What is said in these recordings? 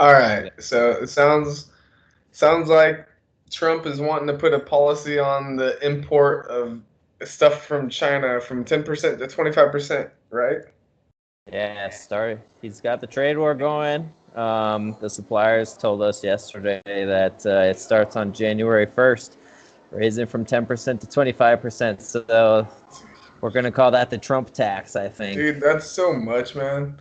All right. So it sounds like Trump is wanting to put a policy on the import of stuff from China from 10% to 25%, right? Yeah, start. He's got the trade war going. The suppliers told us yesterday that it starts on January 1st, raising from 10% to 25%. So we're gonna call that the Trump tax, I think. Dude, that's so much, man.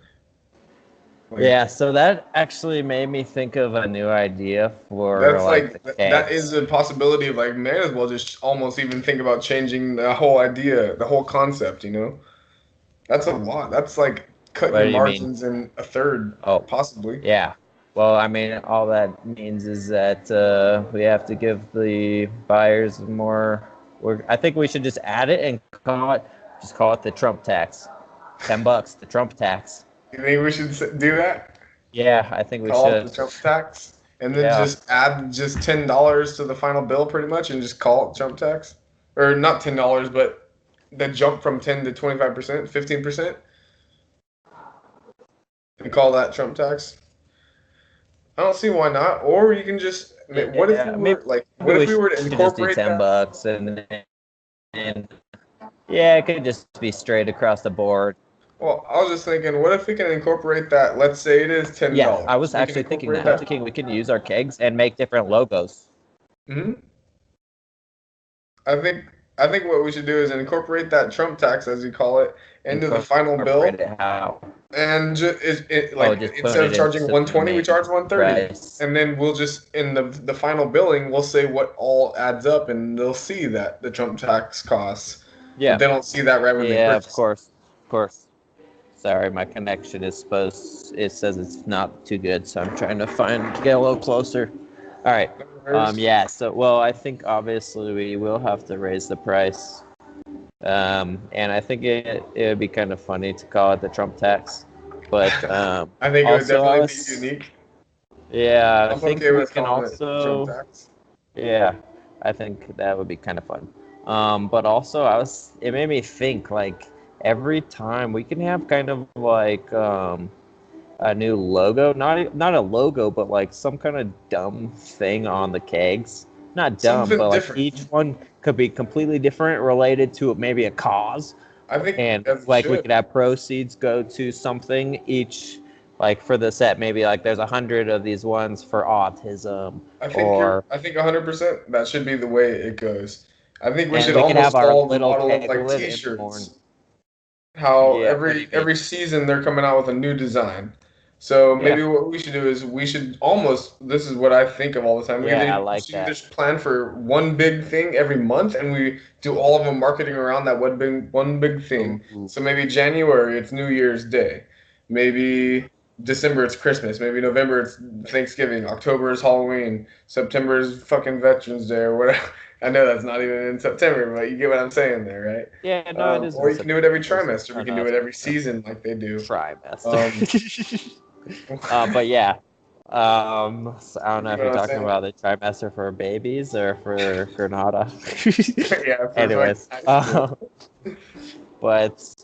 Like Yeah, so that actually made me think of a new idea for that's like the that is kegs. a possibility of like may as well just almost even think about changing the whole idea, the whole concept, you know? That's a lot. That's like cutting What your do you mean? margins in a third, Oh, possibly. yeah. Well, I mean, all that means is that we have to give the buyers more. I think we should just add it and call it the Trump tax. $10, the Trump tax. You think we should do that? Yeah, I think we Call it should. the Trump tax, and then Yeah. just add just $10 to the final bill, pretty much, and just call it Trump tax, or not $10, but the jump from 10 to 25%, 15%, and call that Trump tax. I don't see why not. Or you can just. What if we Yeah, maybe were like? What we if we should were to just do incorporate ten that? bucks and yeah, it could just be straight across the board. Well, I was just thinking, what if we can incorporate that? Let's say it is ten Yeah, I dollars. was We can actually thinking incorporate that. I was that. thinking we can use our kegs and make different logos. Hmm. I think I think what we should do is incorporate that Trump tax, as you call it, into the final Incorporate bill, it how? and Oh, like just put instead of it charging into the 120, we main charge 130, price. and then we'll just in the final billing, we'll say what all adds up, and they'll see that the Trump tax costs, but Yeah, they don't see that right when they yeah, purchase it. of course. Sorry, my connection is supposed. It says it's not too good, so I'm trying to get a little closer. All right. No worries. Yeah. So, well, I think obviously we will have to raise the price. And I think it would be kind of funny to call it the Trump tax. But I think it would also, definitely be unique. yeah, I I'm think okay we with can calling it Trump also, tax. yeah, I think that would be kind of fun. But also, it made me think like every time we can have kind of like a new logo, not a logo, but like some kind of dumb thing on the kegs. Not dumb, Something but like different. each one could be completely different, related to maybe a cause, I think and as it like we could should. have proceeds go to something each. Like for the set, maybe like there's 100 of these ones for autism, or I think 100% that should be the way it goes. I think we and should we could have almost our follow the little model of like keglet in more. t-shirts. How Yeah, what do you mean? every season they're coming out with a new design. So Yeah, maybe what we should do is we should almost this is what I think of all the time. yeah, I We like should either that. plan for one big thing every month and we do all of them marketing around that one big thing. Ooh, So maybe January it's New Year's Day. Maybe December it's Christmas. Maybe November it's Thanksgiving. October is Halloween. September is fucking Veterans Day or whatever. I know that's not even in September, but you get what I'm saying there, right? yeah, no, it is Or in you can do it every September. trimester. We Oh can no, do it's it every not season like they do. trimester. Um, But yeah, so I don't know you if know you're what I'm talking saying? about the trimester for babies or for Granada. Yeah, for fucking Anyways, high school. but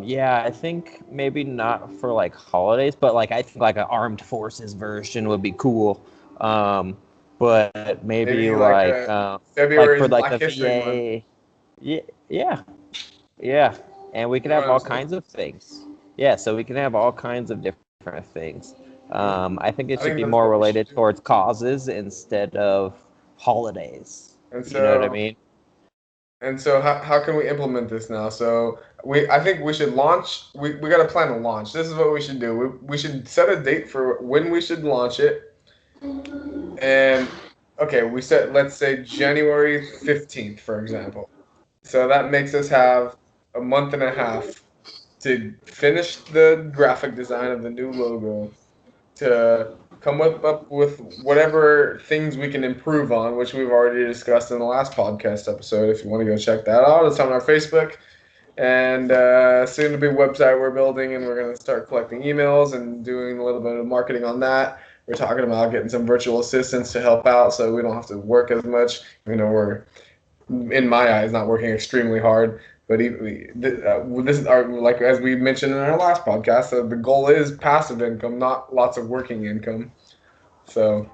yeah, I think maybe not for like holidays, but like I think like an armed forces version would be cool. Um, but maybe Maybe like like February for is like Black the History Month. VA. Yeah, yeah, yeah, and we You could know have what I'm all saying? kinds of things. Yeah, so we can have all kinds of different things. I think it I should think be that's more what we should related do. towards causes instead of holidays. And You know what I so mean? how can we implement this now? So I think we should launch. We got to plan a launch. This is what we should do. We should set a date for when we should launch it. And okay, we set let's say January 15th, for example. So that makes us have a month and a half to finish the graphic design of the new logo, to up with whatever things we can improve on, which we've already discussed in the last podcast episode. If you want to go check that out, it's on our Facebook and soon to be website we're building, and we're going to start collecting emails and doing a little bit of marketing on that. We're talking about getting some virtual assistants to help out so we don't have to work as much. You know, we're in my eyes not working extremely hard, But this is our, like as we mentioned in our last podcast, the goal is passive income, not lots of working income. So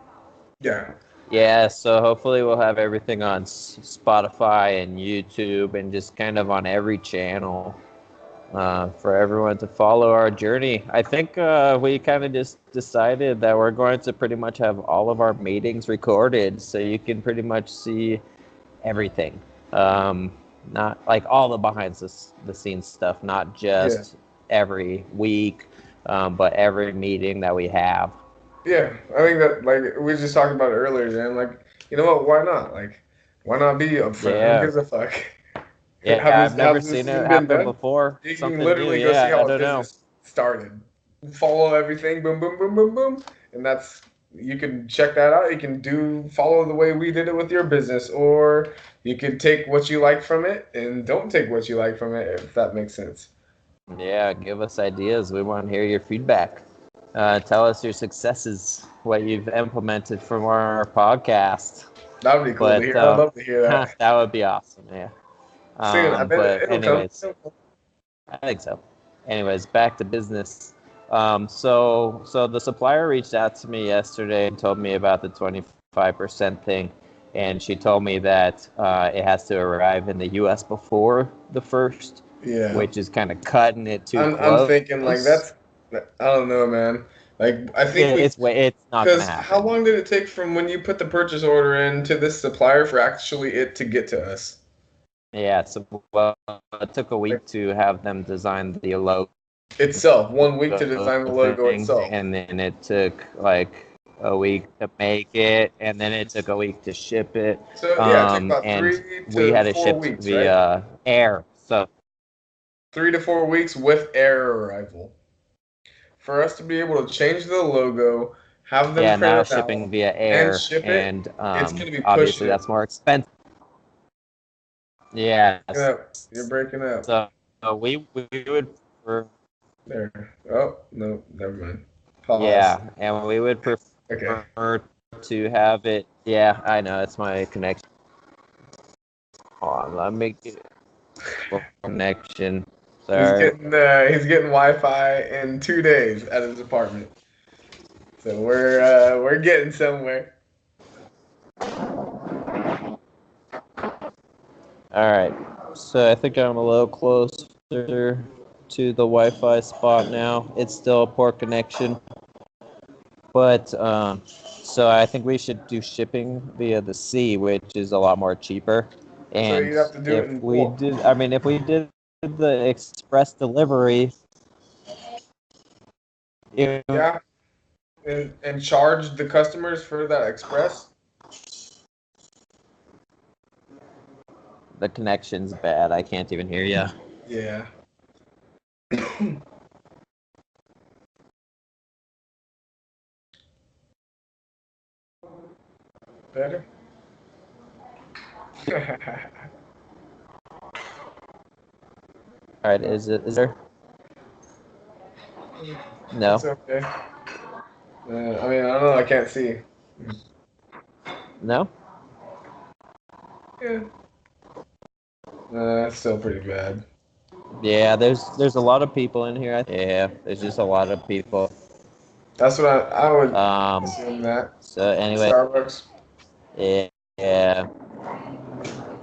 yeah, Yeah, so hopefully we'll have everything on Spotify and YouTube and just kind of on every channel for everyone to follow our journey. I think we kind of just decided that we're going to pretty much have all of our meetings recorded, so you can pretty much see everything. Um, Not like all the behind the scenes stuff, not yeah, just every week, but every meeting that we have. yeah. I think that like we just talked about it earlier, Jan. Like you know what? Why not? Like why not be upfront? Who Yeah, gives a fuck? yeah, I've never Have this seen it even been happen done? before. You can Something new. literally go see Yeah, I how a don't know. business started. Follow everything, boom, boom, boom, boom, boom, and that's you can check that out. You can follow the way we did it with your business, or you could take what you like from it and don't take what you like from it, if that makes sense. Yeah, give us ideas. We want to hear your feedback. Tell us your successes, what you've implemented from our podcast. That would be cool to But hear. I would love to hear that. that would be awesome. Yeah. Soon, I bet But it'll come. anyways, I think so. Anyways, back to business. So the supplier reached out to me yesterday and told me about the 25% thing, and she told me that it has to arrive in the U.S. before the first, Yeah, which is kind of cutting it too I'm close. thinking like that's. I don't know, man. Like I think we It's not gonna because how happen. long did it take from when you put the purchase order in to this supplier for actually it to get to us? Yeah, so well, it took a Like week to have them design the logo itself, 1 week to design the logo thing, itself. and then it took like a week to make it, and then it took a week to ship it. So yeah, it took about And three we to had it four shipped weeks, right? via air. So 3 to 4 weeks with air arrival for us to be able to change the logo, have them yeah, print now it out, shipping via and air, ship it. and It's gonna be obviously pushing it. that's more expensive. Yes. You're breaking up. So we would prefer, There. Oh no, never mind. Pause. yeah, and we would Okay. prefer to have it. Yeah, I know it's my connection. Hold on, let me get connection. Sorry. He's getting Wi-Fi in 2 days at his apartment. So we're getting somewhere. All right. So I think I'm a little closer to the Wi-Fi spot now. It's still a poor connection, but so I think we should do shipping via the sea, which is a lot more cheaper. So And you'd have to do it if in we bulk. did, I mean, if we did the express delivery, it, Yeah, and charge the customers for that express. the connection's bad. I can't even hear you. Yeah. Better. All right. Is there? No. It's okay. I mean, I don't know. I can't see. No. Yeah. That's still pretty bad. Yeah, there's a lot of people in here. Yeah, there's just a lot of people. That's what I would Um, assume that so anyway, Starbucks. yeah, yeah.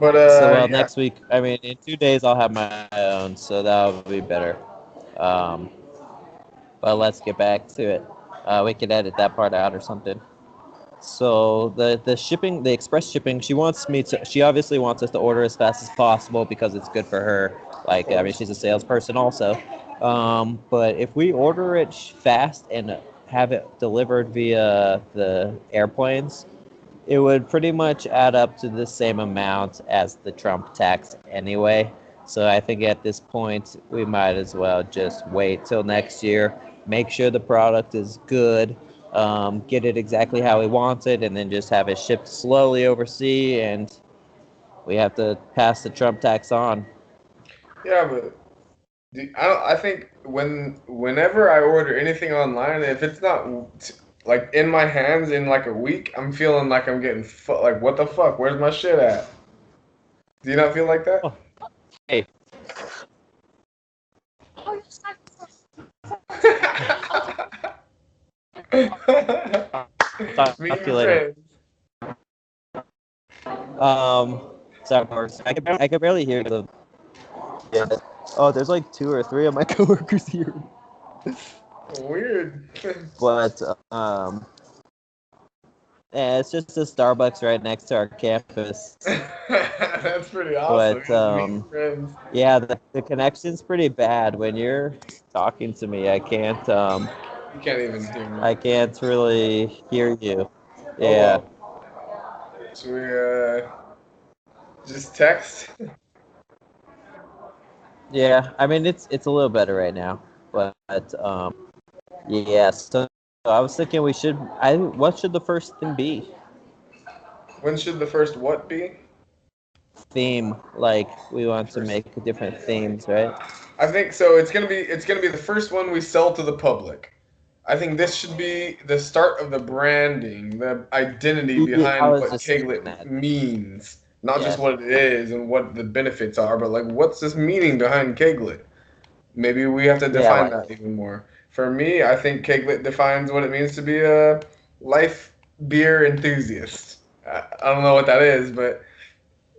But So well, yeah, next week, I mean, in 2 days I'll have my own, so that'll be better. Um, but let's get back to it. We could edit that part out or something. So the shipping, the express shipping, she obviously wants us to order as fast as possible because it's good for her. of Like, I mean, course. she's a salesperson also. But if we order it fast and have it delivered via the airplanes, it would pretty much add up to the same amount as the Trump tax anyway. So I think at this point, we might as well just wait till next year, make sure the product is good, get it exactly how we want it, and then just have it shipped slowly overseas, and we have to pass the Trump tax on. Yeah, but I think whenever I order anything online, if it's not like in my hands in like a week, I'm feeling like I'm getting like what the fuck? Where's my shit at? Do you not feel like that? Oh, hey. Talk Me and to you your later. friends. Um, sorry, of course. I could barely hear the. Yeah. Oh, there's like 2 or 3 of my coworkers here. Weird. But yeah, it's just a Starbucks right next to our campus. That's pretty awesome. But Meeting friends. yeah, the connection's pretty bad when you're talking to me. You can't even hear me. I can't really hear you. Oh Yeah. well. Should we just text? Yeah, I mean it's a little better right now, but yeah. So I was thinking we should. What should the first thing be? When should the first what be? Theme, like we want to First. make different themes, right? I think so. It's gonna be the first one we sell to the public. I think this should be the start of the branding, the identity Yeah, I behind was what just thinking Keglet that. means. Not just Yeah, what it is and what the benefits are, but like what's this meaning behind Keglet? Maybe we have to yeah, I define like that it. even more. For me, I think Keglet defines what it means to be a life beer enthusiast. I don't know what that is, but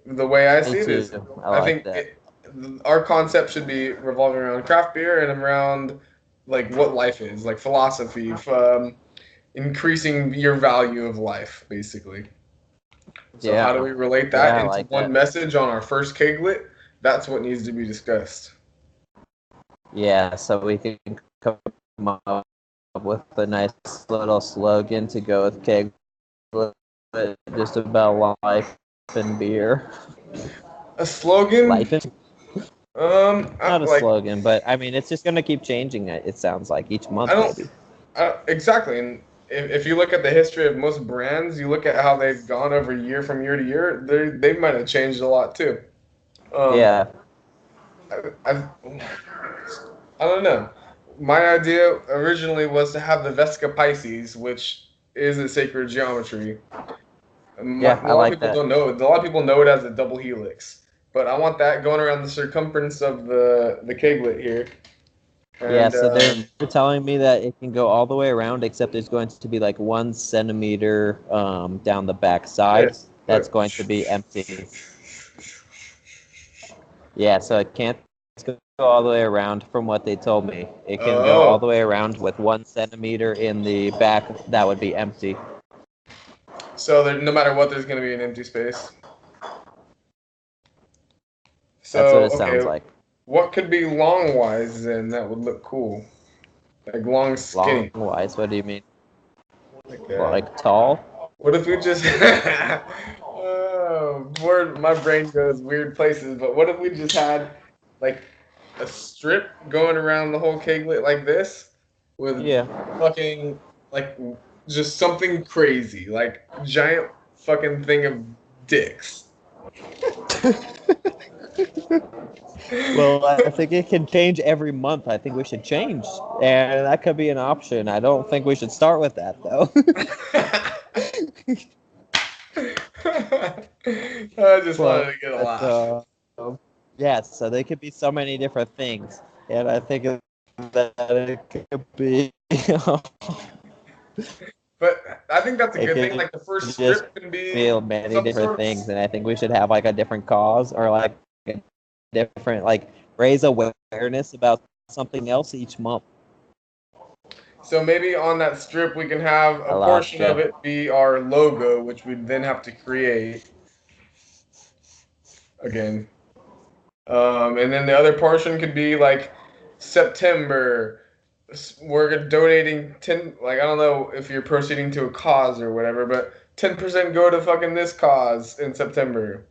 the way I Me see it is, too. I I like think that. our concept should be revolving around craft beer and around like what life is, like philosophy, increasing your value of life, basically. So how do Yeah, we relate that yeah, I into like one that. message on our first Keglet? That's what needs to be discussed. Yeah, so we can come up with a nice little slogan to go with keg, just about life and beer. A slogan? Life and not a Like slogan, but I mean, it's just gonna keep changing. It sounds like each I month, don't maybe. exactly. And if you look at the history of most brands, you look at how they've gone over year from year to year. They might have changed a lot too. Um, Yeah, I don't know. My idea originally was to have the Vesca Pisces, which is a sacred geometry. yeah, A I lot of like people that. don't know it. A lot of people know it as a double helix, but I want that going around the circumference of the keglet here. Yeah, And so they're telling me that it can go all the way around, except there's going to be like 1 centimeter down the back side this, that's look. going to be empty. Yeah, so it can't go all the way around from what they told me. It can go all Oh, the way around with 1 centimeter in the back that would be empty. so there, no matter what, there's going to be an empty space. That's what So it sounds okay, like. what could be long wise then that would look cool? Like long Long skinny. wise, what do you mean? Like Like tall? what if we just oh, my brain goes weird places, but what if we just had like a strip going around the whole keglet like this with Yeah. fucking like just something crazy, like giant fucking thing of dicks. Well, I think it can change every month. I think we should change, and that could be an option. I don't think we should start with that though. I just wanted but to get a laugh. yeah, so they could be so many different things, and I think that it could be But I think that's a it good thing. could Like the first just strip can be be many some different sort of. things, and I think we should have like a different cause or like a different like raise awareness about something else each month. So maybe on that strip we can have I a lost portion you. of it be our logo, which we then have to create again. And then the other portion could be like September. We're donating 10. Like I don't know if you're proceeding to a cause or whatever, but 10% go to fucking this cause in September.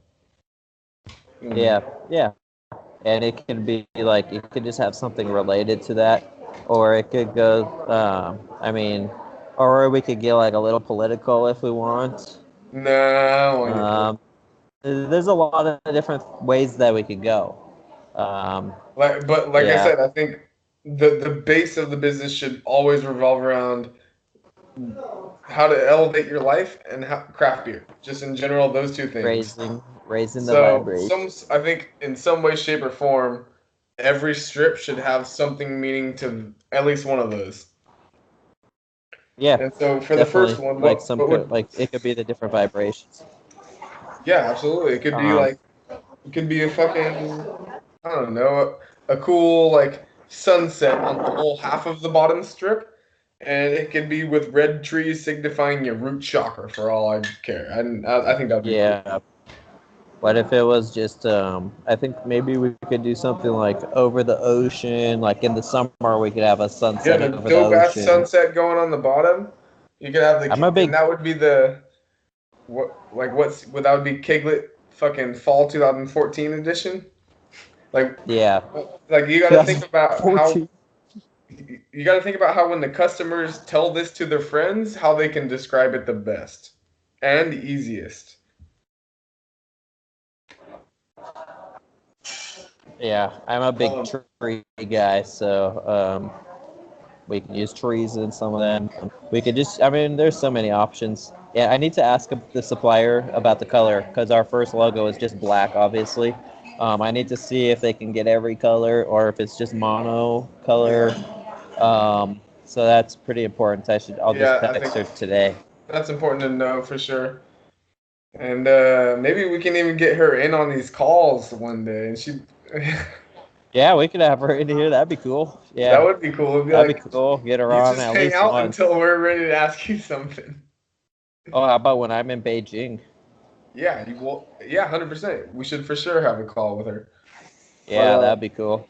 Hmm. Yeah, yeah. And it can be like it could just have something related to that, or it could go. I mean, or we could get like a little political if we want. Nah, I don't want to get political. Um, there's a lot of different ways that we could go. Um, But like I yeah, said, I think the base of the business should always revolve around how to elevate your life and craft beer. Just in general, those two things. raising the So vibration. I think in some way, shape, or form, every strip should have something meaning to at least one of those. Yeah, And so for the first definitely. one, Like some what would like it could be the different vibrations. yeah, absolutely. It could be Um, like it could be a fucking I don't know, a cool like sunset on the whole half of the bottom strip. And it could be with red trees signifying your root chakra for all I care. I think that'd be cool. yeah. What if it was just I think maybe we could do something like over the ocean, like in the summer we could have a You sunset have a over the dope ass ocean. sunset going on the bottom. You could have I'm a and big that would be the that would be Keglet fucking fall 2014 edition. Like yeah. like you got to think about how 2014. you got to think about how when the customers tell this to their friends, how they can describe it the best and easiest. Yeah, I'm a big Um, tree guy, so we can use trees in some of them. We could just, I mean, there's so many options. Yeah, I need to ask the supplier about the color because our first logo is just black, obviously. I need to see if they can get every color or if it's just mono color. yeah, So that's pretty important. I'll just yeah, I text think her today. that's important to know for sure. And maybe we can even get her in on these calls one day, and she Yeah, we could have her in here. That'd be cool. that Yeah, would be cool. It'd be that'd be like cool. Get her you on just at hang least out once. until we're ready to ask you something. Oh, how about when I'm in Beijing? Yeah, you will. Yeah, 100%. We should for sure have a call with her. But Yeah, that'd be cool.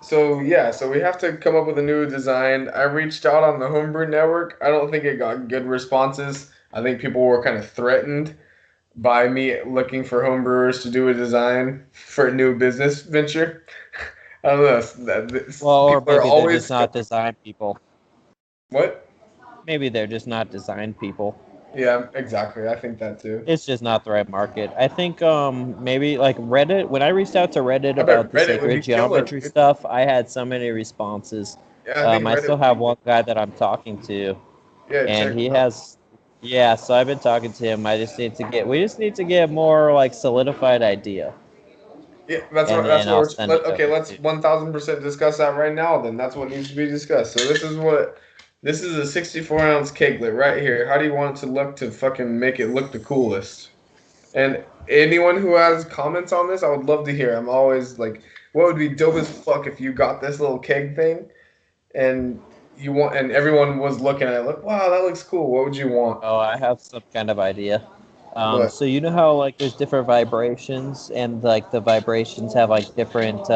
so yeah, so we have to come up with a new design. I reached out on the Homebrew Network. I don't think it got good responses. I think people were kind of threatened by me looking for homebrewers to do a design for a new business venture. I don't know. Well, or People are maybe they're just always not design people. what? Maybe they're just not design people. Yeah, exactly. I think that too. It's just not the right market. I think maybe like Reddit. When I reached out to Reddit I bet about the Reddit would sacred be killer, geometry dude. stuff, I had so many responses. Yeah, I think I Reddit still would have be one guy that I'm talking to, yeah. and Check he them out. has. Yeah, so I've been talking to him. We just need to get more like solidified idea, Yeah, and that's then what I'll we're send it okay. over Let's to. 1000% discuss that right now. Then that's what needs to be discussed. So this is a 64-ounce keglet right here. How do you want it to look to fucking make it look the coolest? And anyone who has comments on this, I would love to hear. I'm always like, what would be dope as fuck if you got this little keg thing and and everyone was looking at it like, wow, that looks cool. What would you want? Oh, I have some kind of idea. But So you know how like there's different vibrations, and like the vibrations have like different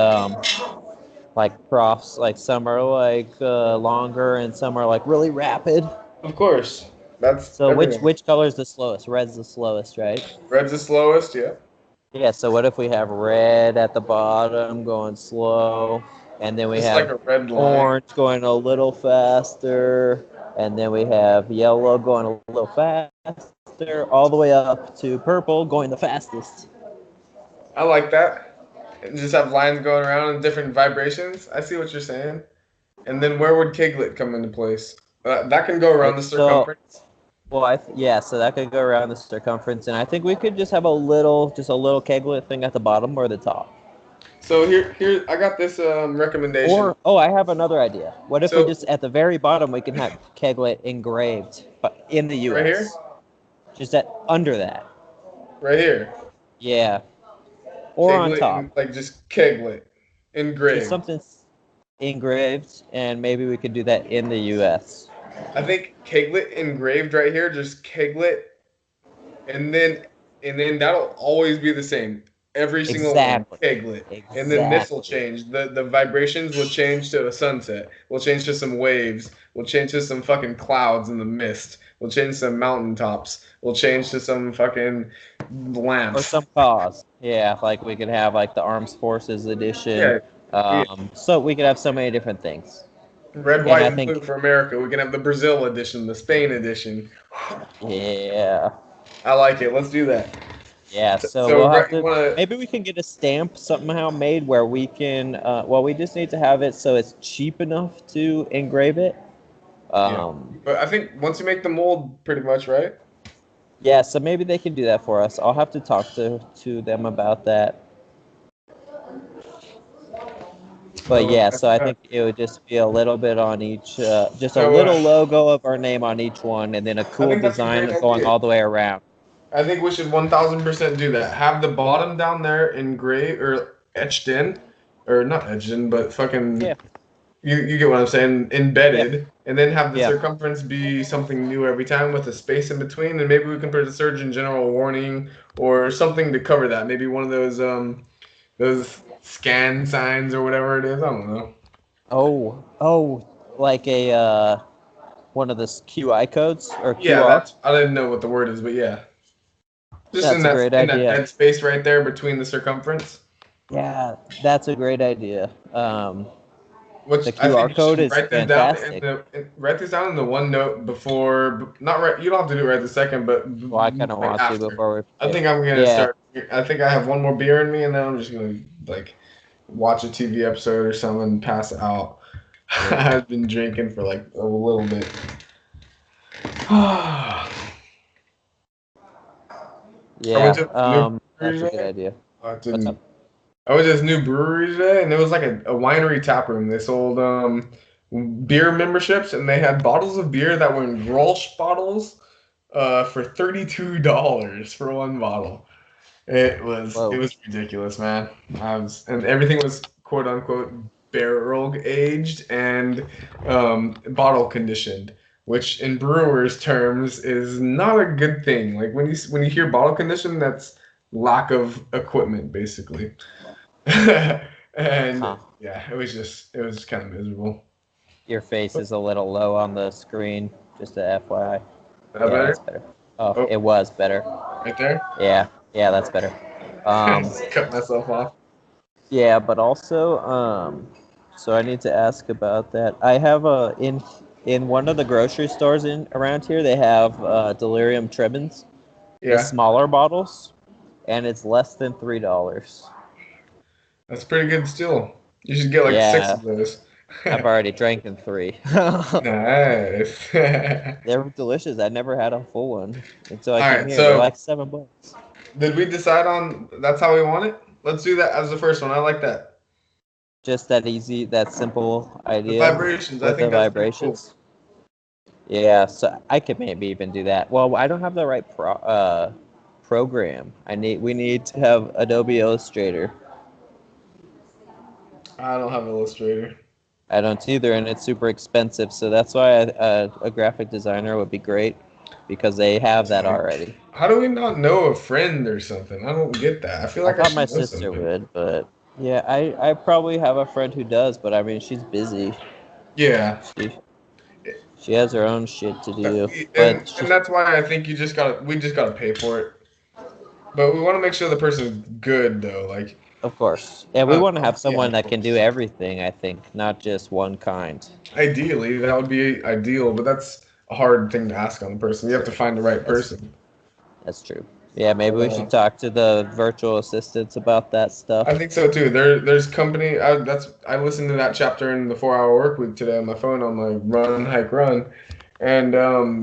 like profs. Like some are like longer, and some are like really rapid. of course, that's So everything. which color is the slowest? Red's the slowest, right? Red's the slowest, yeah. Yeah. So what if we have red at the bottom going slow, and then we Just like have a red line. orange going a little faster, and then we have yellow going a little faster, all the way up to purple going the fastest. I like that. And just have lines going around in different vibrations. I see what you're saying. And then where would Keglet come into place? That can go around the So, circumference. well, yeah, so that could go around the circumference, and I think we could just have just a little keglet thing at the bottom or the top. So here, I got this recommendation. Or, oh, I have another idea. What if we So just, at the very bottom, we can have keglet engraved, but in the right here, U.S. Just under that. right here, Yeah. Or on Keglet, top. and like just Keglet Just engraved. something engraved, and maybe we could do that in the U.S. I think Keglet engraved right here, just Keglet, and then that'll always be the same. Every single one, Exactly. Keglet. And then this will Exactly. change. The vibrations will change to a sunset. We'll change to some waves. We'll change to some fucking clouds in the mist. We'll change to some mountaintops. We'll change to some fucking Or lamps. some cause. Yeah, like we could have like the Armed Forces edition. Yeah, yeah. So we could have so many different things. Red, And white, I and blue think, for America. We can have the Brazil edition, the Spain edition. yeah, I like it. Let's do that. yeah. So So, we'll have you to, want to? maybe we can get a stamp somehow made where we can, well, we just need to have it so it's cheap enough to engrave it. Yeah. But I think once you make the mold, pretty much, right? Yeah, so maybe they can do that for us. I'll have to talk to them about that. But So, yeah, so I think it would just be a little bit on each, just a so little logo of our name on each one, and then a I cool think that's a design great going idea. all the way around. I think we should 1000% do that. Have the bottom down there engraved or etched in, or not etched in, but fucking Yeah, you get what I'm saying, yeah, embedded, and then have the yeah. circumference be something new every time with a space in between, and maybe we can put a Surgeon General warning or something to cover that. Maybe one of those scan signs or whatever it is. I don't know. Oh, like a one of the QI codes or Yeah, QR. I didn't know what the word is, but yeah, just That's a great in that idea. dead space right there between the circumference. Yeah, that's a great idea. The Which I QR think you code should is write this down fantastic. write this down in the OneNote before. Not right. You don't have to do it right this second, but Well, I kind of right want to after. before we I forget. think I'm gonna Yeah, start. I think I have one more beer in me, and then I'm just gonna like watch a TV episode or something and pass out. yeah, I've been drinking for like a little bit. I went yeah. to this new brewery That's a good today. idea. I What's up? didn't. I went to this new brewery today, and it was like a winery tap room. They sold beer memberships, and they had bottles of beer that were in Grolsch bottles for $32 for one bottle. It Whoa. was ridiculous, man. And everything was quote unquote barrel aged and bottle conditioned, which in brewers' terms is not a good thing. Like when you hear bottle conditioned, that's lack of equipment, basically. And Huh. yeah, it was kind of miserable. Your face is a little low on the screen. Just a FYI. That Yeah, better? that's better. Oh, Oh, it was better. right there. Yeah, yeah, that's better. Um, Just cut myself off. yeah, but also, so I need to ask about that. I have in one of the grocery stores in around here. They have delirium tremens, the Yeah, smaller bottles, and it's less than $3. that's pretty good still. You should get like six Yeah, of those. I've already drank in three. Nice. They're delicious. I never had a full one until I All came right, here. They're so like $7. did we decide on that's how we want it? Let's do that as the first one. I like that. Just that easy, that simple The idea vibrations, I with the think that's pretty cool. vibrations. Yeah, so I could maybe even do that. Well, I don't have the right program. We need to have Adobe Illustrator. I don't have Illustrator. I don't either, and it's super expensive. So that's why a graphic designer would be great because they have that Like, already. how do we not know a friend or something? I don't get that. I feel I like I thought should my know sister something. would, but yeah, I probably have a friend who does, but I mean she's busy. Yeah. She she has her own shit to Uh, do, And but and she, that's why I think we just gotta pay for it. But we want to make sure the person's good though. Like, of course, and we want to have yeah, someone of that can do course. everything. I think not just one kind. Ideally, that would be ideal, but that's a hard thing to ask on the person. You have to True. find the right That's person. That's true. Yeah, maybe But we should talk to the virtual assistants about that I stuff. think so too. There's company. I listened to that chapter in the 4 Hour Work Week today on my phone on my run hike run, and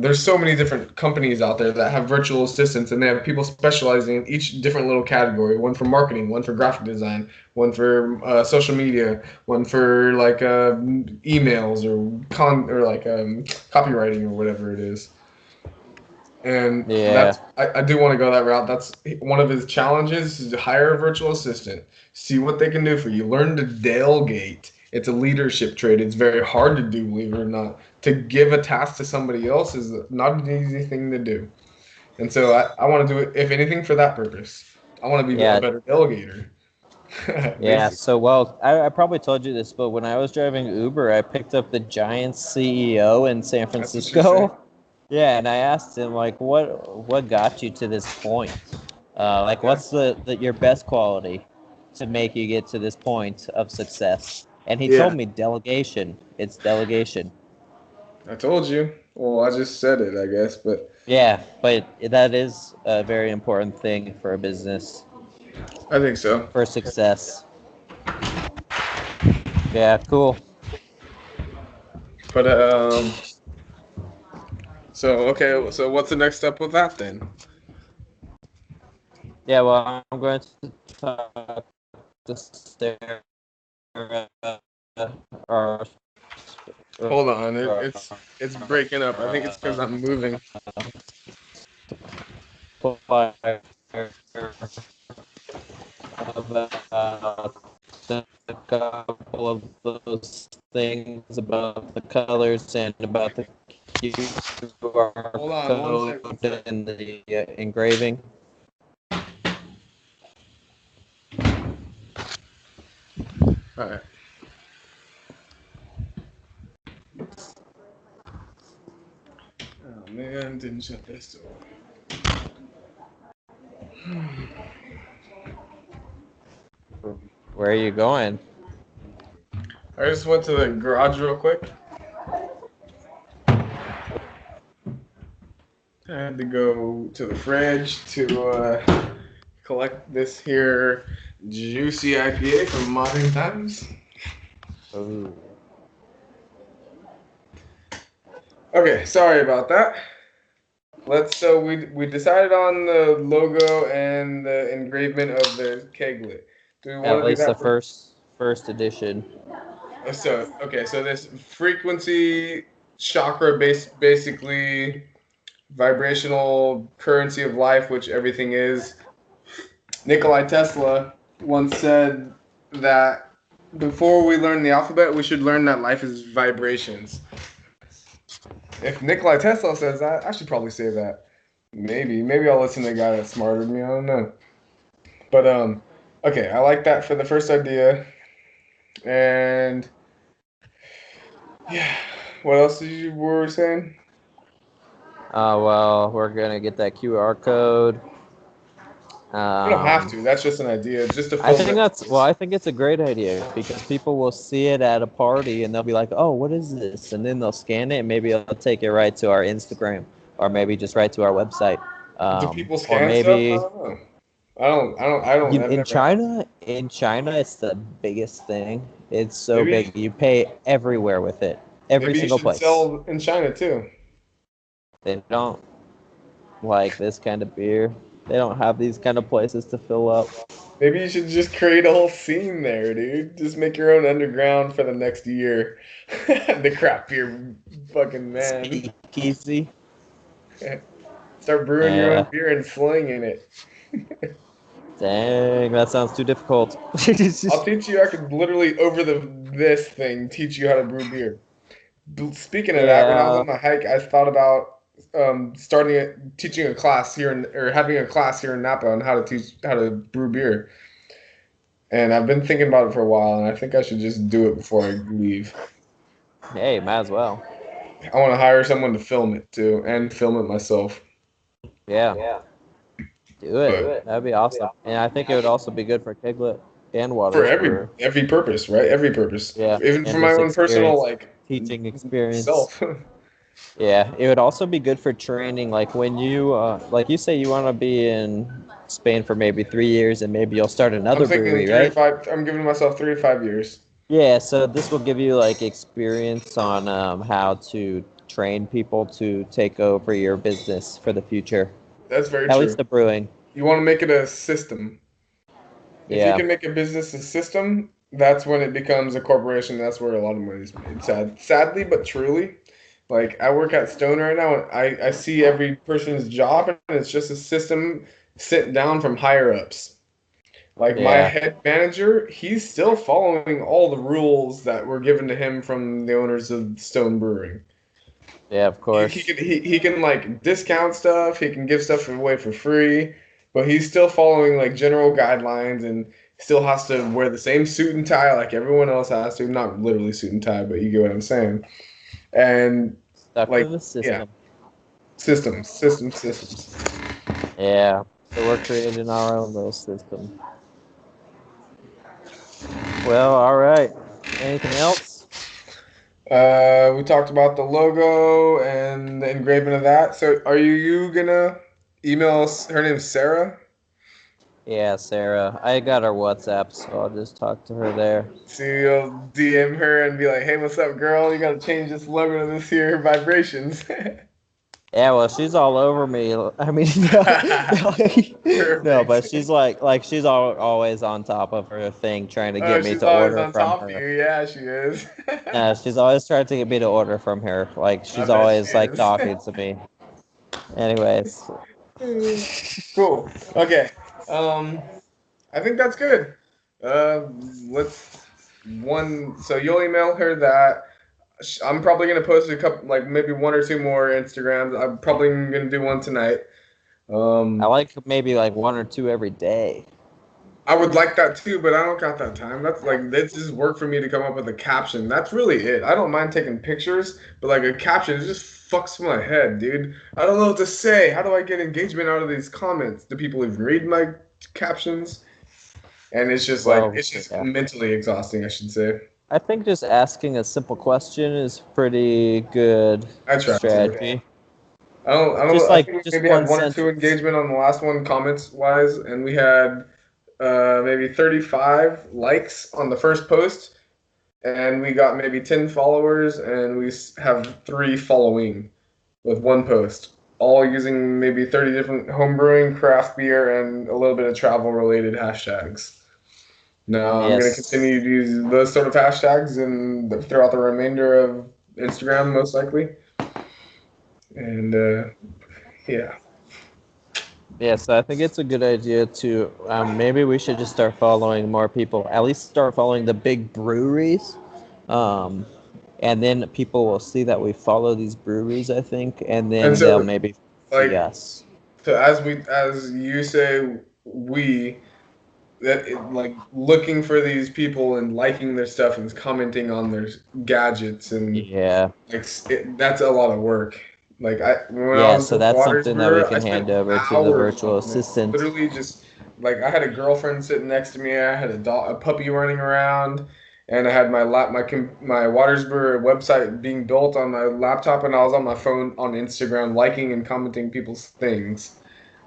there's so many different companies out there that have virtual assistants, and they have people specializing in each different little category. One for marketing, one for graphic design, one for social media, one for like emails or like copywriting or whatever it is. And Yeah, I do want to go that route. That's one of his challenges is to hire a virtual assistant, see what they can do for you. Learn to delegate. It's a leadership trait. It's very hard to do, believe it or not. To give a task to somebody else is not an easy thing to do. And so I want to do it, if anything, for that purpose. I want to be a yeah, better delegator. yeah. Basically. So, well, I probably told you this, but when I was driving Uber, I picked up the Giants CEO in San That's what you say. Francisco. Yeah, and I asked him like, what got you to this point? Like, Yeah. what's your best quality to make you get to this point of success? And he told Yeah. me delegation. It's delegation. I told you. Well, I just said it, I guess, but Yeah, but that is a very important thing for a business, I think so. for success. Yeah, cool. But so okay, so what's the next step with that then? Yeah, well, I'm going to talk to Sarah our Hold on, it's breaking up. I think it's because I'm moving. supplier about a couple of those things about the colors and about the QR Hold on, one code sec, one sec. and the engraving. All right. Oh man, didn't shut this door. Where are you going? I just went to the garage real quick. I had to go to the fridge to collect this here juicy IPA from Modern Times. Oh. Okay, sorry about that. So we decided on the logo and the engraving of the keglet. Do we At want to do least the that for? first edition. So okay, so this frequency chakra basically vibrational currency of life, which everything is. Nikolai Tesla once said that before we learn the alphabet, we should learn that life is vibrations. If Nikolai Tesla says that, I should probably say that. Maybe I'll listen to a guy that's smarter than me. I don't know. But okay, I like that for the first idea. And yeah, what else were we saying? Well, we're gonna get that QR code. We don't have to. That's just an idea, just to I fill think that's well. memories. I think it's a great idea because people will see it at a party and they'll be like, "Oh, what is this?" And then they'll scan it and maybe it'll take it right to our Instagram or maybe just right to our website. Do people Or scan stuff? I maybe don't know. I don't. I've never had. In China, it's the biggest thing. It's so Maybe big. You pay everywhere with it, every maybe you single should place. sell in China too. They don't like this kind of beer. They don't have these kind of places to fill up. Maybe you should just create a whole scene there, dude. Just make your own underground for the next year. The craft beer fucking man. Speakeasy. Start brewing your own Yeah. beer and slinging it. Dang, that sounds too difficult. I'll teach you. I could literally over this thing teach you how to brew beer. Speaking of that, when I was Yeah. on my hike, I thought about teaching a class here or having a class here in Napa on how to brew beer. And I've been thinking about it for a while, and I think I should just do it before I leave. Hey, might as well. I want to hire someone to film it too, and film it myself. Yeah. Do it. But That'd be awesome. And I think it would also be good for Keglet and for Waters for every purpose, right? Every purpose, yeah, even for and my just own personal experience like teaching experience. self. Yeah, it would also be good for training. Like when you, like you say, you want to be in Spain for maybe 3 years, and maybe you'll start I'm another thinking brewery, three to right? five. I'm giving myself 3 to 5 years. Yeah. So this will give you like experience on how to train people to take over your business for the future. That's very At least true. the brewing. You want to make it a system. If you Yeah. can make a business a system, that's when it becomes a corporation. That's where a lot of money is made. Sadly, but truly. Like I work at Stone right now, and I see every person's job, and it's just a system sent down from higher ups. Like my Yeah. head manager, he's still following all the rules that were given to him from the owners of Stone Brewing. Yeah. Of He course. can he can like discount stuff, he can give stuff away for free, but he's still following like general guidelines and still has to wear the same suit and tie like everyone else has to. Not literally suit and tie, but you get what I'm saying. And Stuck to like the yeah, system. systems. Yeah. So we're creating our own little system. Well, all right. Anything else? We talked about the logo and the engraving of that. So, are you gonna email us? Her name's Sarah. Yeah, Sarah. I got her WhatsApp, so I'll just talk to her there. So you'll DM her and be like, "Hey, what's up, girl? You gotta change this logo to this here vibrations." Yeah, well, she's all over me. I mean, no, but Perfect. she's she's always on top of her thing, trying to Oh, get me she's to always order on from top of her. you. Yeah, she is. She's always trying to get me to order from her. Like I she's bet she always like is. talking to me. Anyways, Cool. Okay. Um, I think that's good. Uh, let's one. So you'll email her that. I'm probably gonna post a couple, like maybe one or two more Instagrams. I'm probably gonna do one tonight. I Um, like maybe like one or two every day. I would like that too, but I don't got that time. That's just work for me to come up with a caption. That's really it. I don't mind taking pictures, but like a caption, it just fucks my head, dude. I don't know what to say. How do I get engagement out of these comments? Do people even read my captions? And it's just like Well, it's just yeah. mentally exhausting, I should say. I think just asking a simple question is pretty good I try to. strategy. Just I like think we just maybe had one one or two sentence. engagement on the last one comments wise, and we had maybe 35 likes on the first post, and we got maybe 10 followers, and we have 3 following with one post, all using maybe 30 different homebrewing, craft beer, and a little bit of travel related hashtags. Now I'm going to Yes. continue to use those sort of hashtags and throughout the remainder of Instagram, most likely. And yeah. Yes, I think it's a good idea to maybe we should just start following more people. At least start following the big breweries, um, and then people will see that we follow these breweries. I think, and And then they'll so, maybe see like, us. so as you say, we that like looking for these people and liking their stuff and commenting on their gadgets and Yeah, like that's a lot of work. Like when I yeah. was So a that's waters something that we brewer, I can spent hand over to the hours virtual on it. assistant. Literally just like I had a girlfriend sitting next to me. I had a puppy running around, and I had my waters brewer website being built on my laptop, and I was on my phone on Instagram liking and commenting people's things.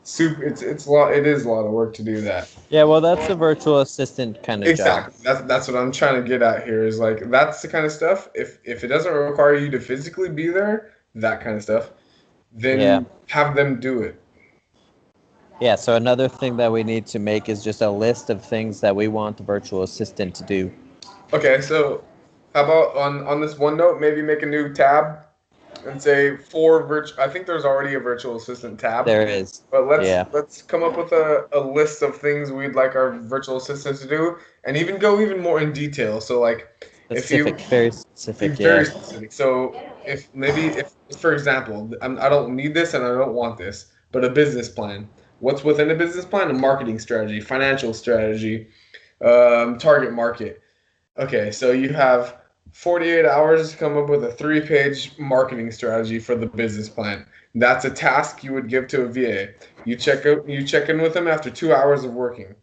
Super, it's a lot. It is a lot of work to do that. Yeah, well, that's a virtual assistant kind of job. Exactly. That's what I'm trying to get at here is like that's the kind of stuff. If it doesn't require you to physically be there, that kind of stuff, Yeah. then have them do it. Yeah, so another thing that we need to make is just a list of things that we want the virtual assistant to do. Okay, so how about on this one note, maybe make a new tab and say for virtual. I think there's already a virtual assistant tab, There is. but let's Yeah. let's come up with a list of things we'd like our virtual assistant to do, and even go even more in detail. So like, if you Specific, very be specific, yeah. very specific. So if for example, I don't need this and I don't want this, but a business plan. What's within a business plan? A marketing strategy, financial strategy, target market. Okay, so you have 48 hours to come up with a 3-page marketing strategy for the business plan. That's a task you would give to a VA. You check in with them after 2 hours of working.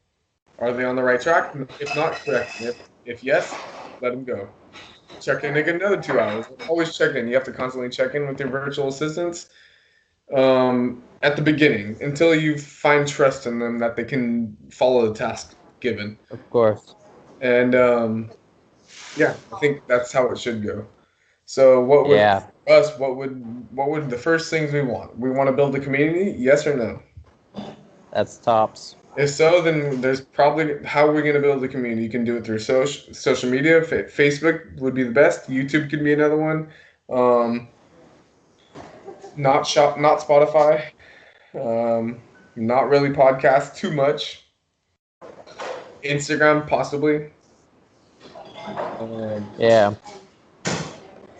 Are they on the right track? If not, correct them. If yes, let them go. Check in again another 2 hours. Always check in. You have to constantly check in with your virtual assistants at the beginning until you find trust in them that they can follow the task given. Of course. And yeah, I think that's how it should go. So Yeah, what would the first things we want? We want to build a community, yes or no? that's tops. If so, then there's probably how are we going to build a community? You can do it through social media. Facebook would be the best. YouTube could be another one. Um, not Spotify. Not really podcast too much. Instagram possibly. Um, Yeah.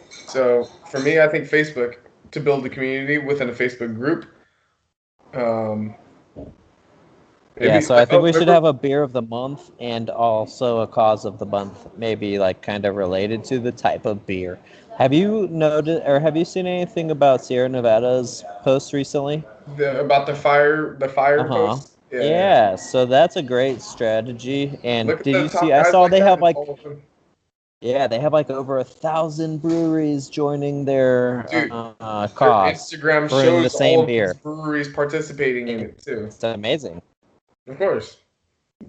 so for me, I think Facebook to build a community within a Facebook group. Um, Yeah, maybe so I think we should remember have a beer of the month and also a cause of the month, maybe like kind of related to the type of beer. Have you noted or have you seen anything about Sierra Nevada's posts recently? about the fire Uh-huh. posts. Yeah, yeah. Yeah, so that's a great strategy. And Look at did the you see? top I guys saw like they that have and like follow them. yeah, they have like over 1,000 breweries joining their Dude, their cause Instagram brewing the shows same all of these beer. breweries participating in it too. It's amazing. Of course.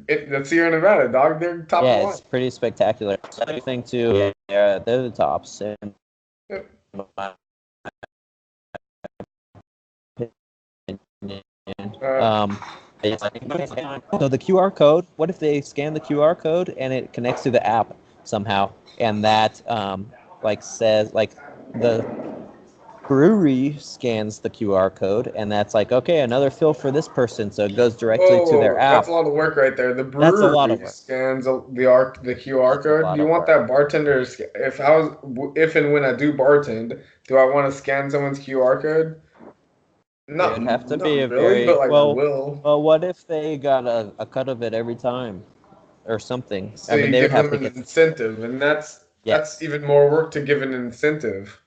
That's Sierra Nevada, dog. They're top of Yeah, the line. it's pretty spectacular. Another thing too, yeah, they're the tops. And Yep. Uh, It's like, so the QR code. What if they scan the QR code and it connects to the app somehow, and that like says like the brewery scans the QR code, and that's like, okay, another fill for this person, so it goes directly to their whoa, that's a app. lot of work right there. The That's a lot brewery of work. scans the QR That's a code. Do lot you of want work. that bartender if and when I do bartend, do I want to scan someone's QR code? It Not would have to be a not really, but very like well. will. Well, what if they got a cut of it every time or something? So I mean, you they would give have them to an get. incentive, and that's Yes. even more work to give an incentive.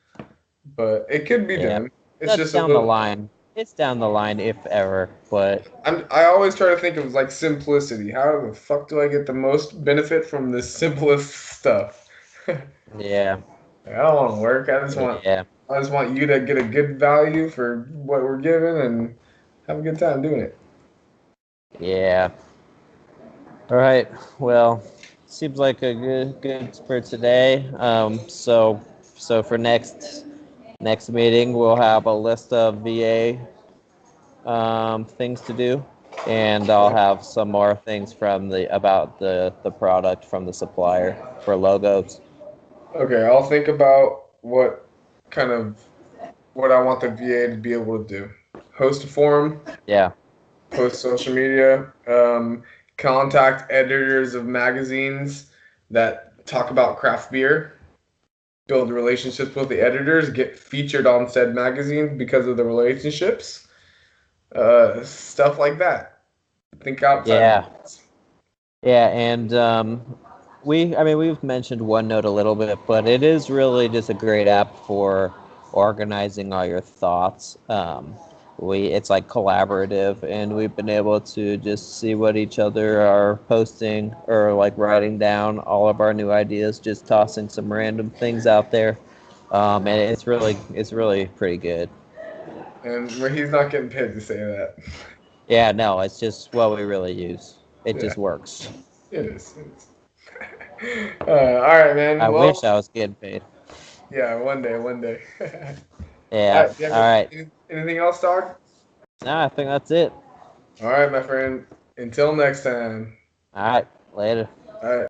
But it could be Yeah. done. It's That's just a down the little. line. It's down the line if ever, but I always try to think of like simplicity. How the fuck do I get the most benefit from the simplest stuff? yeah. I don't want to work. Yeah. I just want you to get a good value for what we're given and have a good time doing it. Yeah. All right. Well, seems like a good for today. So for next meeting, we'll have a list of VA things to do, and I'll Okay. have some more things from the product from the supplier for logos. Okay, I'll think about kind of what I want the VA to be able to do. Host a forum, Yeah. post social media, contact editors of magazines that talk about craft beer, build relationships with the editors, get featured on said magazines because of the relationships, stuff like that. Think outside the Yeah. box. Yeah, and I mean, we've mentioned OneNote a little bit, but it is really just a great app for organizing all your thoughts. It's like collaborative, and we've been able to just see what each other are posting or like writing down all of our new ideas, just tossing some random things out there, and it's really pretty good. And where he's not getting paid to say that. Yeah, no, it's just what we really use. It Yeah, just works. it is. It is. All right, man. I Well, wish I was getting paid. yeah, one day, one day. All Yeah. right, do you All have right. anything else, dog? No, I think that's it. All right, my friend. Until next time. All right. Later. All right.